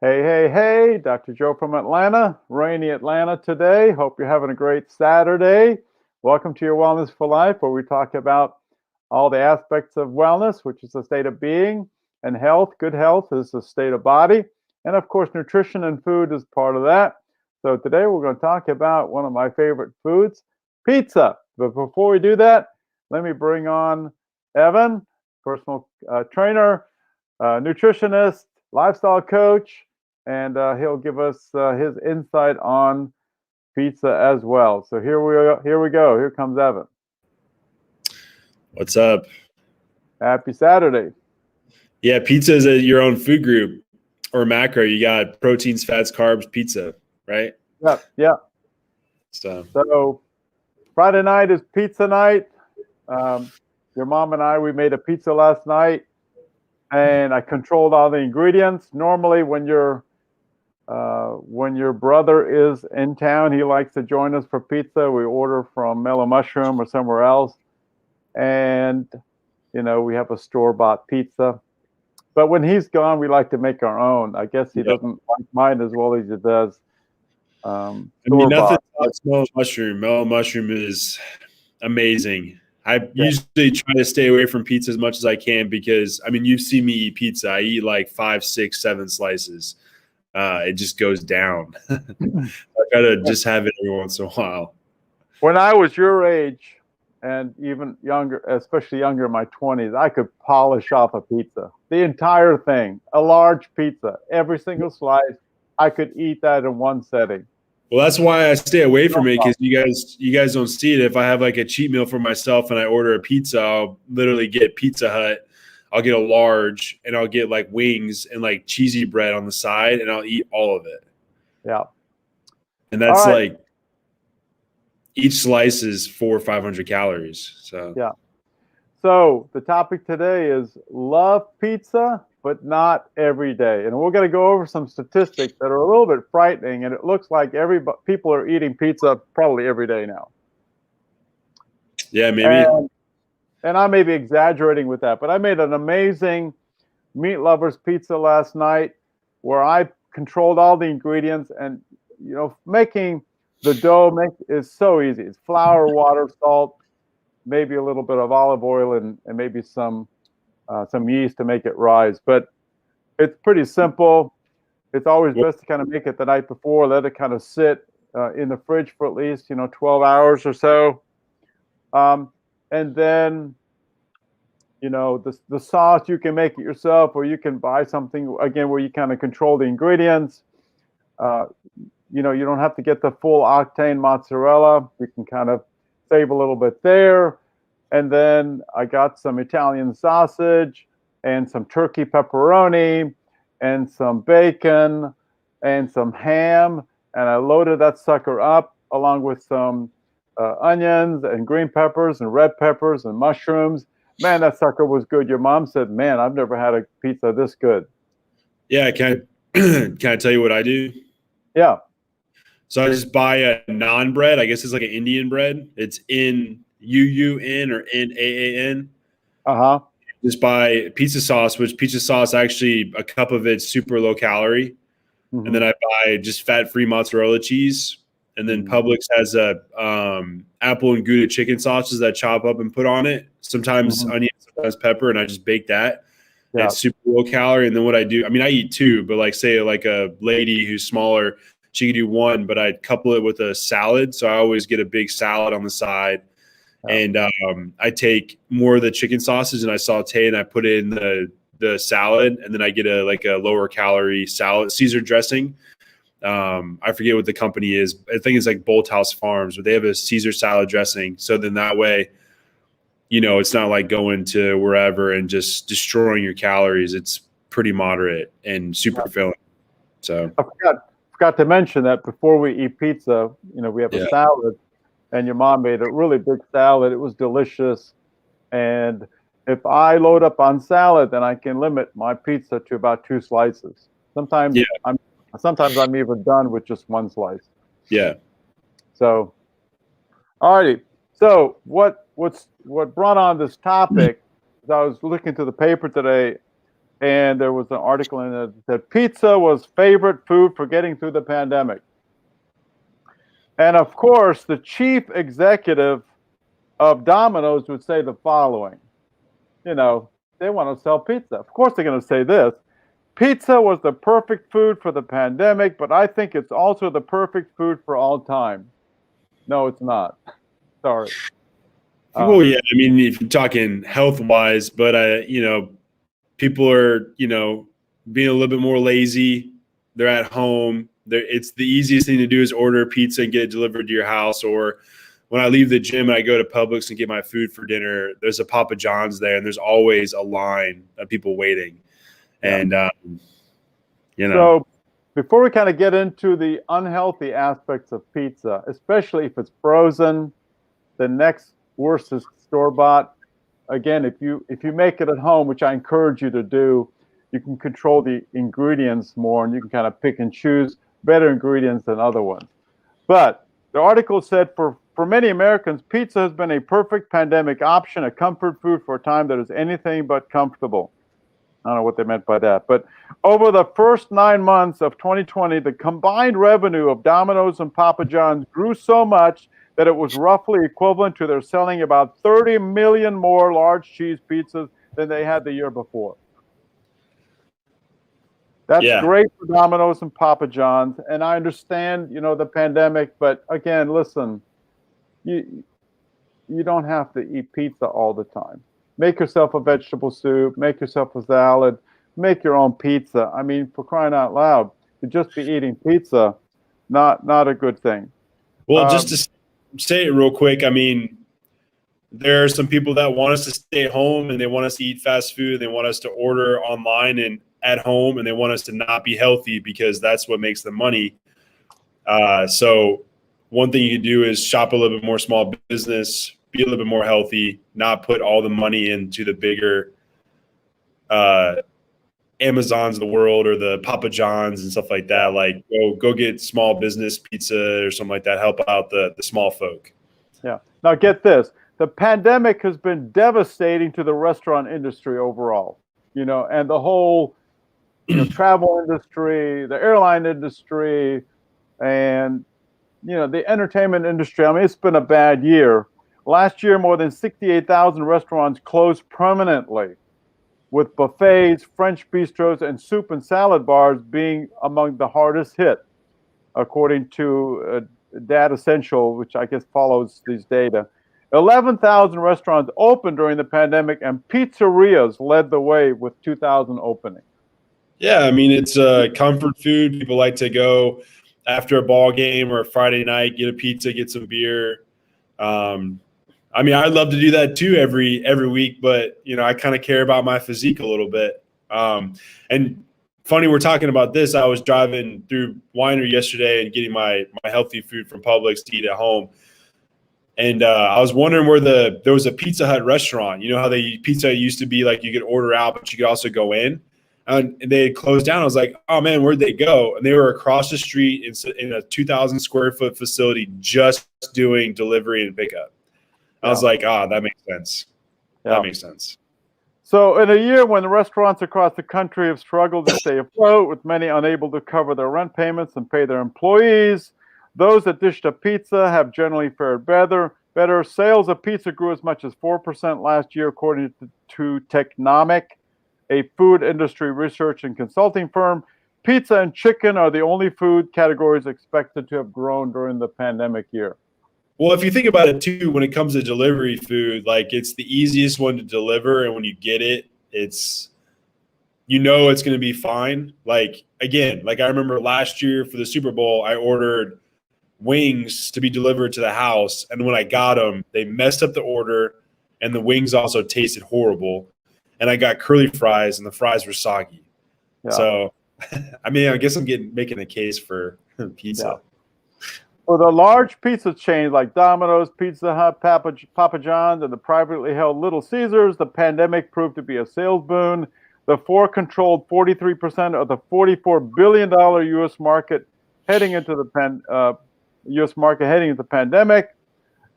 Hey, hey, hey, Dr. Joe from Atlanta, rainy Atlanta today. Hope you're having a great Saturday. Welcome to Your Wellness for Life, where we talk about all the aspects of wellness, which is the state of being, and health. Good health is the state of body. And of course, nutrition and food is part of that. So today we're going to talk about one of my favorite foods, pizza. But before we do that, let me bring on Evan, personal trainer, nutritionist, lifestyle coach, and he'll give us his insight on pizza as well. So here we go. Here comes Evan. What's up? Happy Saturday. Yeah, pizza is your own food group or macro. You got proteins, fats, carbs, pizza, right? Yeah. So Friday night is pizza night. Your mom and I, we made a pizza last night, and I controlled all the ingredients. Normally, when your brother is in town, he likes to join us for pizza. We order from Mellow Mushroom or somewhere else, and we have a store-bought pizza. But when he's gone, we like to make our own. I guess he doesn't like mine as well as he does nothing store-bought. like Mellow Mushroom. Mellow Mushroom is amazing. I usually try to stay away from pizza as much as I can because, you've seen me eat pizza. I eat like 5, 6, 7 slices. It just goes down. I try to just have it every once in a while. When I was your age, and even younger, especially younger in my 20s, I could polish off a pizza. The entire thing, a large pizza, every single slice, I could eat that in one setting. Well, that's why I stay away from it, because you guys don't see it. If I have like a cheat meal for myself and I order a pizza, I'll literally get Pizza Hut. I'll get a large, and I'll get like wings and like cheesy bread on the side, and I'll eat all of it. Yeah. And that's like each slice is 400 or 500 calories. So yeah. So the topic today is love pizza, but not every day. And we're going to go over some statistics that are a little bit frightening, and it looks like people are eating pizza probably every day now. Yeah, maybe. And I may be exaggerating with that, but I made an amazing meat lovers pizza last night where I controlled all the ingredients, and making the dough is so easy. It's flour, water, salt, maybe a little bit of olive oil, and maybe some yeast to make it rise. But it's pretty simple. It's always best to kind of make it the night before, let it kind of sit in the fridge for at least 12 hours or so. And then, the sauce, you can make it yourself, or you can buy something, again, where you kind of control the ingredients. You don't have to get the full octane mozzarella. You can kind of save a little bit there. And then I got some Italian sausage and some turkey pepperoni and some bacon and some ham. And I loaded that sucker up along with some onions and green peppers and red peppers and mushrooms. Man, that sucker was good. Your mom said, man, I've never had a pizza this good. Yeah, can I tell you what I do? Yeah. So I just buy a naan bread. I guess it's like an Indian bread. It's in UUN or NAAN. Uh-huh. Just buy pizza sauce, which pizza sauce, actually a cup of it's super low calorie. Mm-hmm. And then I buy just fat-free mozzarella cheese. And then Publix has a apple and Gouda chicken sauces that I chop up and put on it. Sometimes onion, sometimes pepper, and I just bake that. Yeah. It's super low calorie. And then what I do, I eat two, but like say like a lady who's smaller, she could do one, but I'd couple it with a salad. So I always get a big salad on the side. Yeah. And I take more of the chicken sausage and I saute and I put it in the salad. And then I get a lower calorie salad, Caesar dressing. I forget what the company is. I think it's like Bolthouse Farms, but they have a Caesar salad dressing. So then that way, it's not like going to wherever and just destroying your calories. It's pretty moderate and super filling. So I forgot to mention that before we eat pizza, we have a salad, and your mom made a really big salad. It was delicious. And if I load up on salad, then I can limit my pizza to about 2 slices. Sometimes I'm even done with just 1 slice. Yeah. So, all righty. So what brought on this topic is I was looking through the paper today, and there was an article in it that pizza was favorite food for getting through the pandemic. And of course, the chief executive of Domino's would say the following. You know, they want to sell pizza. Of course, they're going to say this. Pizza was the perfect food for the pandemic, but I think it's also the perfect food for all time. No, it's not. Sorry. Well, yeah, I mean, if you're talking health-wise, but people are, being a little bit more lazy. They're at home. It's the easiest thing to do is order a pizza and get it delivered to your house. Or when I leave the gym and I go to Publix and get my food for dinner, there's a Papa John's there, and there's always a line of people waiting. Yeah. And So before we kind of get into the unhealthy aspects of pizza, especially if it's frozen, the next worst is store-bought. Again, if you make it at home, which I encourage you to do, you can control the ingredients more, and you can kind of pick and choose better ingredients than other ones. But the article said for many Americans, pizza has been a perfect pandemic option, a comfort food for a time that is anything but comfortable. I don't know what they meant by that. But over the first 9 months of 2020, the combined revenue of Domino's and Papa John's grew so much that it was roughly equivalent to their selling about 30 million more large cheese pizzas than they had the year before. That's great for Domino's and Papa John's. And I understand, the pandemic, but again, listen, you don't have to eat pizza all the time. Make yourself a vegetable soup, make yourself a salad, make your own pizza. I mean, for crying out loud, to just be eating pizza, not a good thing. Well, just to say it real quick, I mean, there are some people that want us to stay home and they want us to eat fast food and they want us to order online and at home, and they want us to not be healthy because that's what makes them money. So one thing you can do is shop a little bit more small business, be a little bit more healthy, not put all the money into the bigger Amazons of the world or the Papa John's and stuff like that. Like go get small business pizza or something like that. Help out the small folk. Yeah. Now get this. The pandemic has been devastating to the restaurant industry overall, and the whole travel industry, the airline industry, and the entertainment industry. I mean, it's been a bad year. Last year, more than 68,000 restaurants closed permanently, with buffets, French bistros, and soup and salad bars being among the hardest hit, according to Data Essential, which I guess follows these data. 11,000 restaurants opened during the pandemic, and pizzerias led the way with 2,000 openings. Yeah, I mean, it's comfort food. People like to go after a ball game or a Friday night, get a pizza, get some beer. I mean, I'd love to do that too every week, but I kind of care about my physique a little bit. And funny, we're talking about this. I was driving through Winery yesterday and getting my healthy food from Publix to eat at home. And I was wondering where there was a Pizza Hut restaurant. You know how pizza used to be like you could order out, but you could also go in. And they had closed down. I was like, oh man, where'd they go? And they were across the street in a 2,000 square foot facility just doing delivery and pickup. I was like, that makes sense. Yeah. That makes sense. So in a year when the restaurants across the country have struggled to stay afloat, with many unable to cover their rent payments and pay their employees, those that dished up pizza have generally fared better. Sales of pizza grew as much as 4% last year, according to Technomic, a food industry research and consulting firm. Pizza and chicken are the only food categories expected to have grown during the pandemic year. Well, if you think about it too, when it comes to delivery food, like it's the easiest one to deliver, and when you get it, it's it's going to be fine. Like again, like I remember last year for the Super Bowl, I ordered wings to be delivered to the house, and when I got them, they messed up the order, and the wings also tasted horrible. And I got curly fries, and the fries were soggy. Yeah. So, I mean, I guess I'm making a case for pizza. Yeah. For the large pizza chains like Domino's, Pizza Hut, Papa John's, and the privately held Little Caesars, the pandemic proved to be a sales boon. The four controlled 43% of the $44 billion U.S. market heading into the pandemic.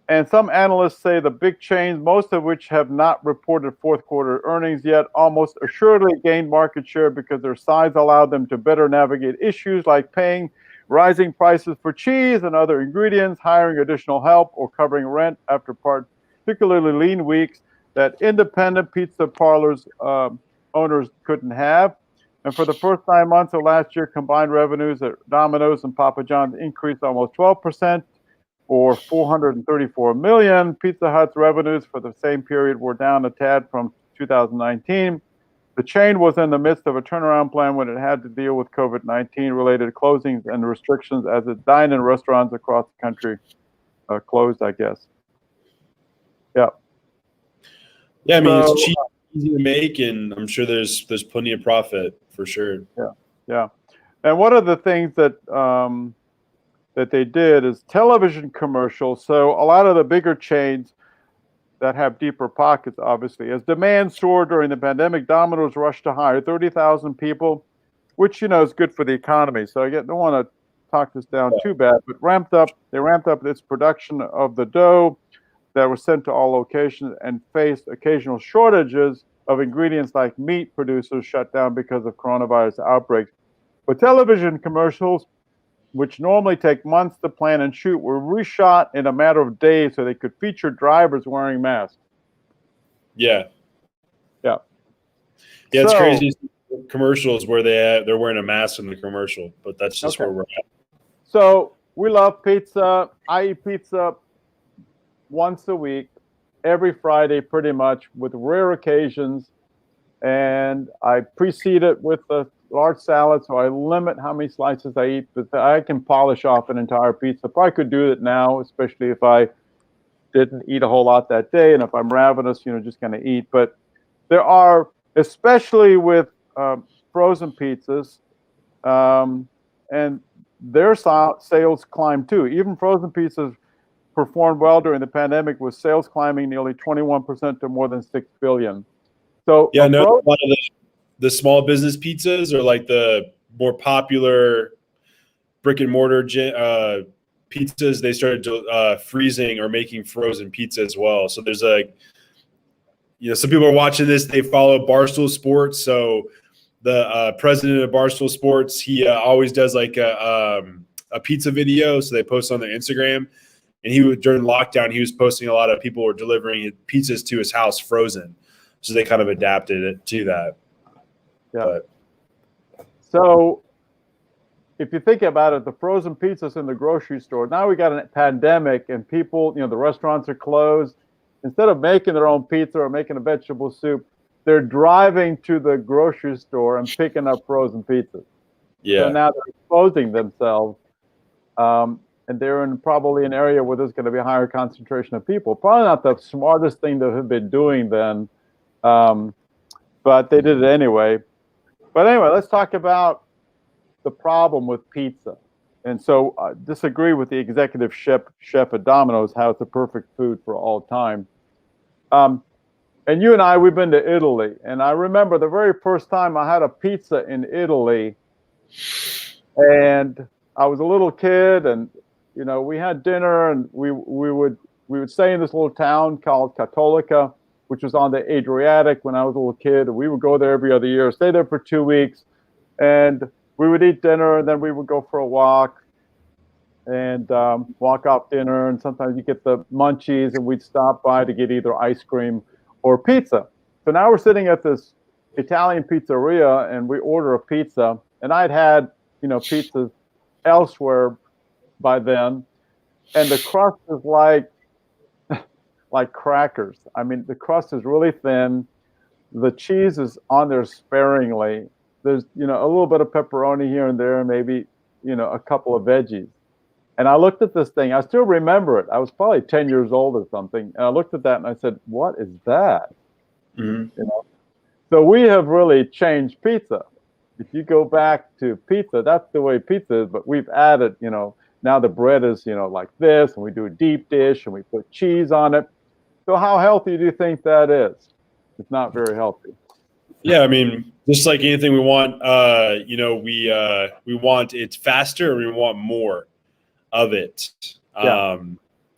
And some analysts say the big chains, most of which have not reported fourth quarter earnings yet, almost assuredly gained market share because their size allowed them to better navigate issues like paying rising prices for cheese and other ingredients, hiring additional help, or covering rent after particularly lean weeks that independent pizza parlors owners couldn't have. And for the first 9 months of last year, combined revenues at Domino's and Papa John's increased almost 12%. Or 434 million. Pizza Hut's revenues for the same period were down a tad from 2019. The chain was in the midst of a turnaround plan when it had to deal with COVID-19 related closings and restrictions as its dine-in restaurants across the country closed, I guess. Yeah. Yeah, I mean, it's cheap, easy to make, and I'm sure there's plenty of profit for sure. Yeah. And one of the things that that they did is television commercials. So a lot of the bigger chains that have deeper pockets, obviously, as demand soared during the pandemic, Domino's rushed to hire 30,000 people, which is good for the economy. So I don't want to talk this down too bad, but they ramped up its production of the dough that was sent to all locations and faced occasional shortages of ingredients like meat. Producers shut down because of coronavirus outbreaks. But television commercials, which normally take months to plan and shoot, were reshot in a matter of days so they could feature drivers wearing masks. Yeah. Yeah, it's crazy. Commercials where they're wearing a mask in the commercial, but that's just where we're at. So we love pizza. I eat pizza once a week, every Friday pretty much, with rare occasions. And I precede it with a large salad, so I limit how many slices I eat, but I can polish off an entire pizza. Probably could do it now, especially if I didn't eat a whole lot that day, and if I'm ravenous, just gonna eat. But there are, especially with frozen pizzas, and their sales climb too. Even frozen pizzas performed well during the pandemic, with sales climbing nearly 21% to more than $6 billion. So yeah, no, a lot of the small business pizzas are like the more popular brick and mortar pizzas. They started freezing or making frozen pizza as well. So there's some people are watching this. They follow Barstool Sports. So the president of Barstool Sports, he always does like a pizza video. So they post on their Instagram. And during lockdown, he was posting a lot of people were delivering pizzas to his house frozen. So they kind of adapted it to that. Yeah. But. So if you think about it, the frozen pizzas in the grocery store, now we got a pandemic and people, the restaurants are closed. Instead of making their own pizza or making a vegetable soup, they're driving to the grocery store and picking up frozen pizzas. Yeah. So now they're exposing themselves. And they're in probably an area where there's going to be a higher concentration of people. Probably not the smartest thing to have been doing then, but they did it anyway. But anyway, let's talk about the problem with pizza. And so I disagree with the executive chef at Domino's, how it's a perfect food for all time. And you and I, we've been to Italy. And I remember the very first time I had a pizza in Italy. And I was a little kid, and we had dinner, and we would stay in this little town called Cattolica, which was on the Adriatic when I was a little kid. And we would go there every other year, stay there for 2 weeks, and we would eat dinner, and then we would go for a walk and walk off dinner. And sometimes you get the munchies, and we'd stop by to get either ice cream or pizza. So now we're sitting at this Italian pizzeria, and we order a pizza, and I'd had pizzas elsewhere by then, and the crust is like crackers. I mean, the crust is really thin. The cheese is on there sparingly. There's a little bit of pepperoni here and there, and maybe a couple of veggies. And I looked at this thing. I still remember it. I was probably 10 years old or something, and I looked at that and I said, "What is that?" Mm-hmm. So we have really changed pizza. If you go back to pizza, that's the way pizza is, but we've added, now the bread is, like this, and we do a deep dish, and we put cheese on it. So how healthy do you think that is? It's not very healthy. Yeah, I mean, just like anything we want, we want it faster, and we want more of it. Yeah.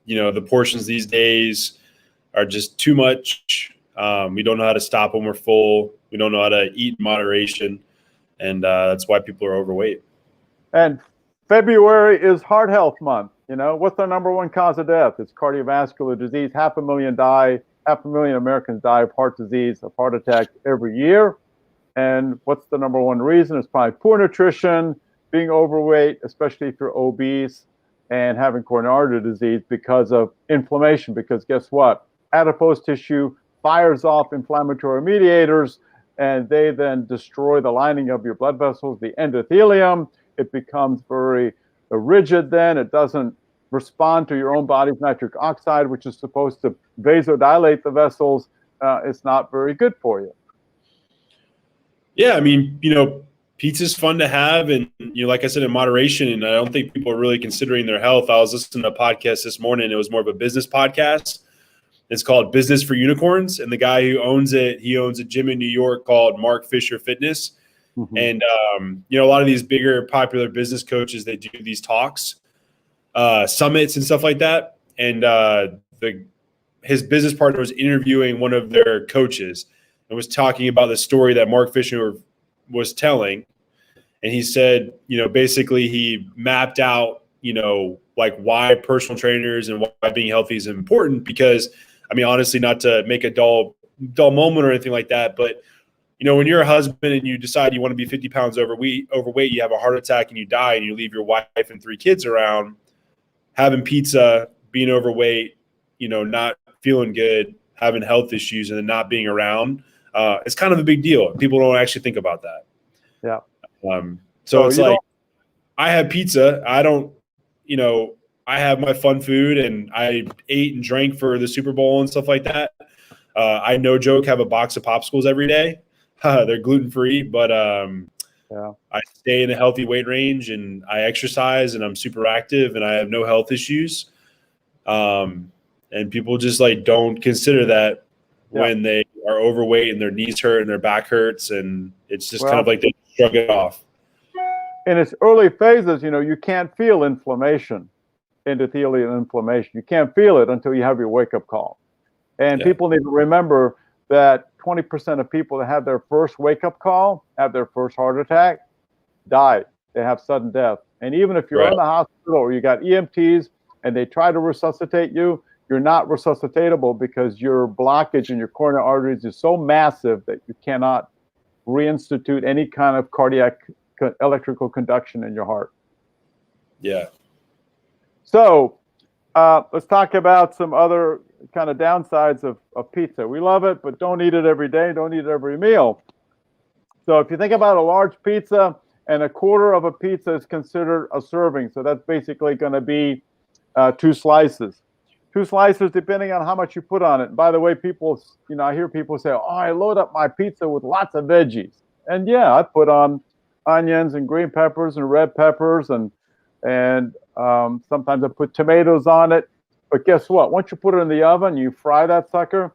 the portions these days are just too much. We don't know how to stop when we're full. We don't know how to eat in moderation. And that's why people are overweight. And February is Heart Health Month. What's the number one cause of death? It's cardiovascular disease. 500,000 Americans die of heart disease, of heart attack every year. And what's the number one reason? It's probably poor nutrition, being overweight, especially if you're obese, and having coronary artery disease because of inflammation. Because guess what? Adipose tissue fires off inflammatory mediators, and they then destroy the lining of your blood vessels, the endothelium. It becomes very rigid then. It doesn't respond to your own body's nitric oxide, which is supposed to vasodilate the vessels. It's not very good for you. Yeah, I mean, pizza's fun to have, and like I said, in moderation. And I don't think people are really considering their health. I was listening to a podcast this morning. It was more of a business podcast. It's called Business for Unicorns, and the guy who owns it, he owns a gym in New York called Mark Fisher Fitness. Mm-hmm. And a lot of these bigger, popular business coaches, they do these talks, summits and stuff like that. And his business partner was interviewing one of their coaches and was talking about the story that Mark Fisher was telling. And he said, basically he mapped out, like why personal trainers and why being healthy is important. Because, I mean, honestly, not to make a dull moment or anything like that, but when you're a husband and you decide you want to be 50 pounds overweight, you have a heart attack and you die and you leave your wife and 3 kids around, having pizza, being overweight, not feeling good, having health issues, and then not being around, it's kind of a big deal. People don't actually think about that. Yeah. So it's like, I have pizza. I don't, I have my fun food, and I ate and drank for the Super Bowl and stuff like that. I, no joke, have a box of popsicles every day. They're gluten-free, but I stay in a healthy weight range, and I exercise, and I'm super active, and I have no health issues. And people just don't consider that when they are overweight and their knees hurt and their back hurts, and it's just kind of like they shrug it off. In its early phases, you can't feel inflammation, endothelial inflammation. You can't feel it until you have your wake-up call. And people need to remember that 20% of people that have their first wake-up call, have their first heart attack, die. They have sudden death. And even if you're in the hospital or you got EMTs and they try to resuscitate you, you're not resuscitatable because your blockage in your coronary arteries is so massive that you cannot reinstitute any kind of cardiac electrical conduction in your heart. Yeah. So let's talk about some other kind of downsides of pizza. We love it, but don't eat it every day. Don't eat it every meal. So if you think about a large pizza, and a quarter of a pizza is considered a serving. So that's basically going to be 2 slices. 2 slices depending on how much you put on it. And by the way, people, I hear people say, oh, I load up my pizza with lots of veggies. And yeah, I put on onions and green peppers and red peppers, and sometimes I put tomatoes on it. But guess what? Once you put it in the oven, you fry that sucker.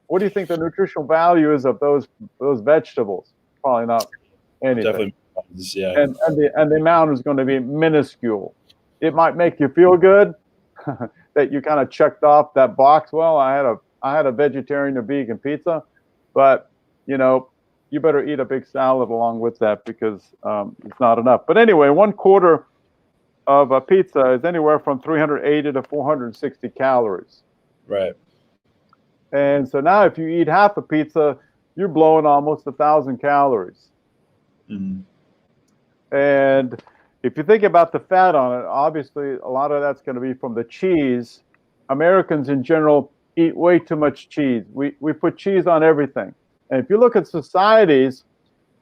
What do you think the nutritional value is of those vegetables? Probably not anything. Definitely, yeah. And the amount is going to be minuscule. It might make you feel good that you kind of checked off that box. Well, I had a vegetarian or vegan pizza, but you better eat a big salad along with that because it's not enough. But anyway, 1/4 of a pizza is anywhere from 380 to 460 calories. Right. And so now if you eat half a pizza, you're blowing almost 1,000 calories. Mm-hmm. And if you think about the fat on it, obviously a lot of that's going to be from the cheese. Americans in general eat way too much cheese. We put cheese on everything. And if you look at societies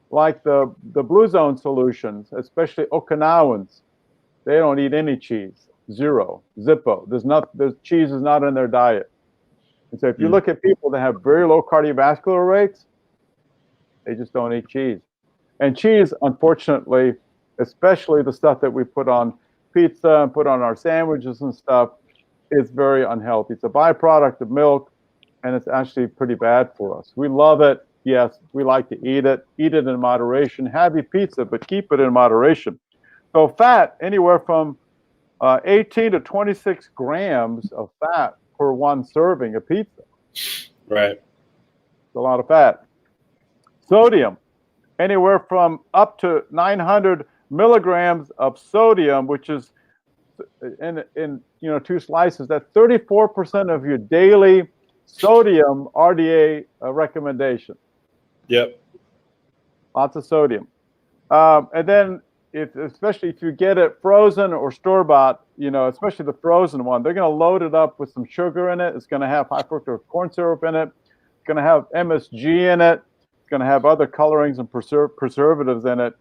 like the Blue Zone solutions, especially Okinawans, they don't eat any cheese. Zero. Zippo. There's cheese is not in their diet. And so if you look at people that have very low cardiovascular rates, they just don't eat cheese. And cheese, unfortunately, especially the stuff that we put on pizza and put on our sandwiches and stuff, is very unhealthy. It's a byproduct of milk, and it's actually pretty bad for us. We love it. Yes, we like to eat it. Eat it in moderation. Have your pizza, but keep it in moderation. So fat, anywhere from 18 to 26 grams of fat per one serving of pizza. Right. It's a lot of fat. Sodium, anywhere from up to 900 milligrams of sodium, which is in 2 slices. That's 34% of your daily sodium RDA recommendation. Yep. Lots of sodium. And then, especially if you get it frozen or store-bought, especially the frozen one, they're going to load it up with some sugar in it. It's going to have high fructose corn syrup in it. It's going to have MSG in it. It's going to have other colorings and preservatives in it.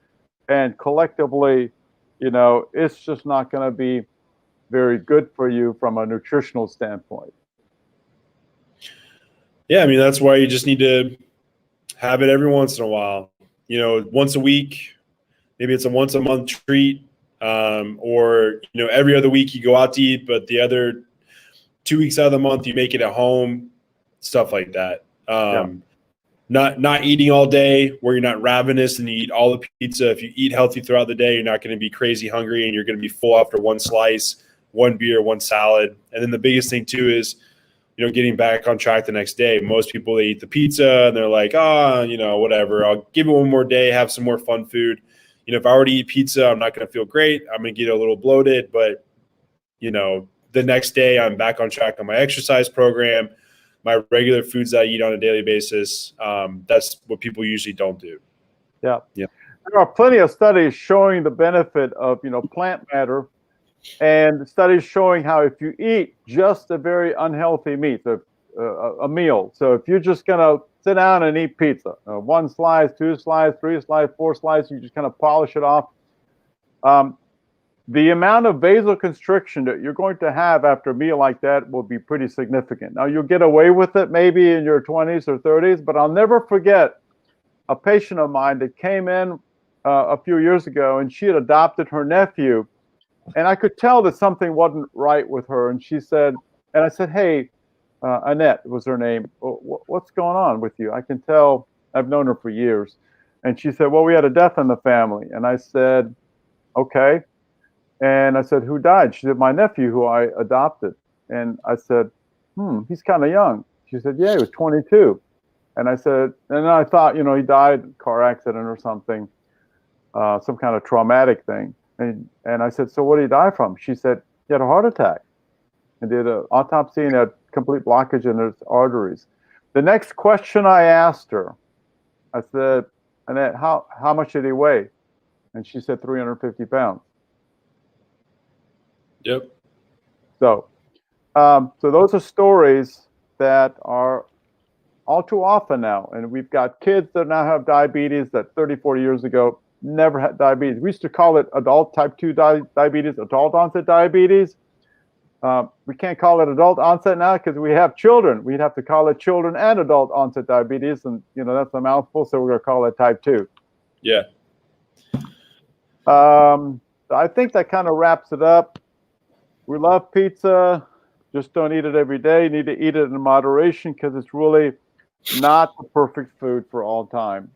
And collectively, it's just not going to be very good for you from a nutritional standpoint. Yeah, I mean, that's why you just need to have it every once in a while. Once a week, maybe it's a once a month treat, or every other week you go out to eat, but the other 2 weeks out of the month you make it at home, stuff like that. Not eating all day where you're not ravenous and you eat all the pizza. If you eat healthy throughout the day, you're not going to be crazy hungry and you're going to be full after one slice, one beer, one salad. And then the biggest thing too is, getting back on track the next day. Most people, they eat the pizza and they're like, whatever, I'll give it one more day, have some more fun food. If I already eat pizza, I'm not going to feel great. I'm going to get a little bloated, but the next day I'm back on track on my exercise program, my regular foods that I eat on a daily basis. That's what people usually don't do. Yeah. Yeah. There are plenty of studies showing the benefit of, plant matter, and studies showing how if you eat just a very unhealthy meat, a meal. So if you're just going to sit down and eat pizza, 1 slice, 2 slice, 3 slice, 4 slice, you just kind of polish it off. The amount of vasoconstriction that you're going to have after a meal like that will be pretty significant. Now, you'll get away with it maybe in your 20s or 30s, but I'll never forget a patient of mine that came in a few years ago, and she had adopted her nephew, and I could tell that something wasn't right with her. And she said, and I said, hey, Annette was her name. What's going on with you? I can tell, I've known her for years. And she said, well, we had a death in the family. And I said, okay. And I said, who died? She said, my nephew, who I adopted. And I said, he's kind of young. She said, yeah, he was 22. And I said, and I thought, he died in a car accident or something, some kind of traumatic thing. And I said, so what did he die from? She said, he had a heart attack. And did an autopsy and had complete blockage in his arteries. The next question I asked her, I said, Annette, how much did he weigh? And she said 350 pounds. Yep. So those are stories that are all too often now. And we've got kids that now have diabetes that 30, 40 years ago never had diabetes. We used to call it adult type 2 diabetes, adult onset diabetes. We can't call it adult onset now because we have children. We'd have to call it children and adult onset diabetes. And, that's a mouthful, so we're going to call it type 2. Yeah. I think that kind of wraps it up. We love pizza. Just don't eat it every day. You need to eat it in moderation because it's really not the perfect food for all time.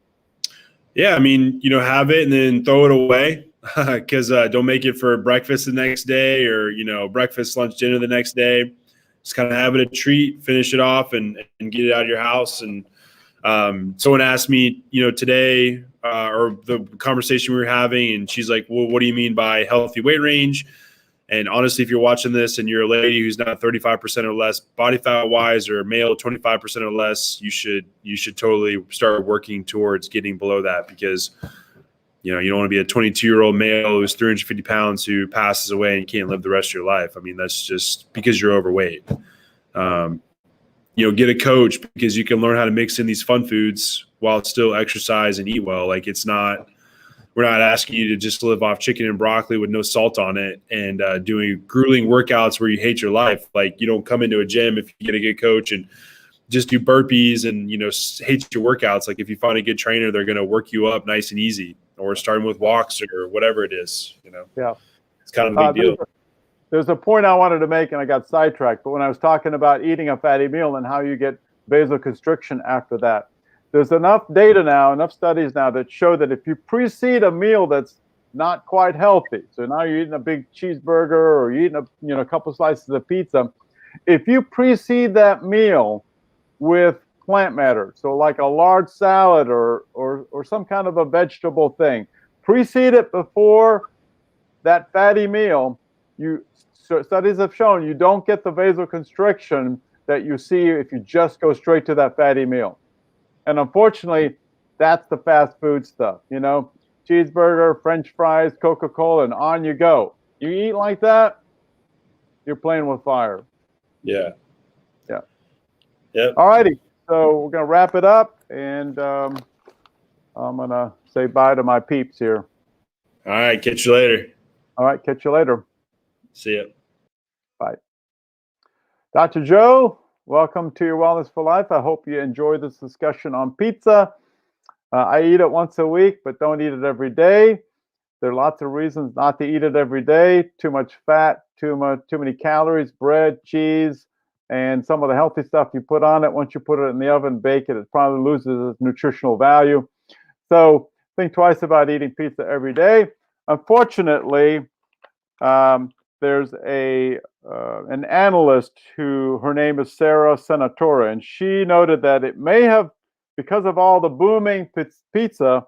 Yeah, I mean, have it and then throw it away because don't make it for breakfast the next day or, breakfast, lunch, dinner the next day. Just kind of have it a treat, finish it off and get it out of your house. And someone asked me, today or the conversation we were having, and she's like, well, what do you mean by healthy weight range? And honestly, if you're watching this and you're a lady who's not 35% or less body fat wise or male 25% or less, you should totally start working towards getting below that because, you don't want to be a 22-year-old male who's 350 pounds who passes away and can't live the rest of your life. I mean, that's just because you're overweight. Get a coach because you can learn how to mix in these fun foods while still exercise and eat well. Like we're not asking you to just live off chicken and broccoli with no salt on it and doing grueling workouts where you hate your life. Like you don't come into a gym if you get a good coach and just do burpees and, hate your workouts. Like if you find a good trainer, they're going to work you up nice and easy or starting with walks or whatever it is, Yeah. It's kind of a big deal. There's a point I wanted to make and I got sidetracked, but when I was talking about eating a fatty meal and how you get vasoconstriction after that, there's enough data now, enough studies now that show that if you precede a meal that's not quite healthy. So now you're eating a big cheeseburger or you're eating a couple slices of pizza. If you precede that meal with plant matter, so like a large salad or some kind of a vegetable thing, precede it before that fatty meal, studies have shown you don't get the vasoconstriction that you see if you just go straight to that fatty meal. And unfortunately, that's the fast food stuff, cheeseburger, French fries, Coca-Cola, and on you go. You eat like that, you're playing with fire. Yeah. Yeah. Yep. All righty. So we're going to wrap it up, and I'm going to say bye to my peeps here. All right. Catch you later. All right. Catch you later. See ya. Bye. Dr. Joe, welcome to Your Wellness for Life. I hope you enjoyed this discussion on pizza. I eat it once a week, but don't eat it every day. There are lots of reasons not to eat it every day. Too much fat, too many calories, bread, cheese, and some of the healthy stuff you put on it. Once you put it in the oven, bake it, it probably loses its nutritional value. So think twice about eating pizza every day. Unfortunately, there's an analyst who, her name is Sarah Senatore, and she noted that it may have, because of all the booming pizza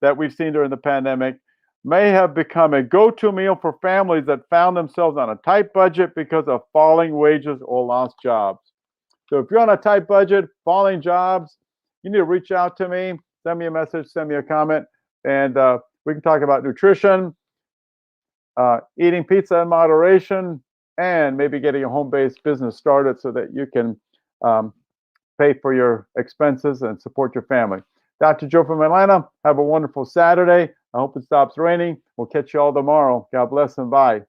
that we've seen during the pandemic, may have become a go-to meal for families that found themselves on a tight budget because of falling wages or lost jobs. So if you're on a tight budget, falling jobs, you need to reach out to me, send me a message, send me a comment, and we can talk about nutrition, eating pizza in moderation, and maybe getting a home-based business started so that you can pay for your expenses and support your family. Dr. Joe from Atlanta, have a wonderful Saturday. I hope it stops raining. We'll catch you all tomorrow. God bless and bye.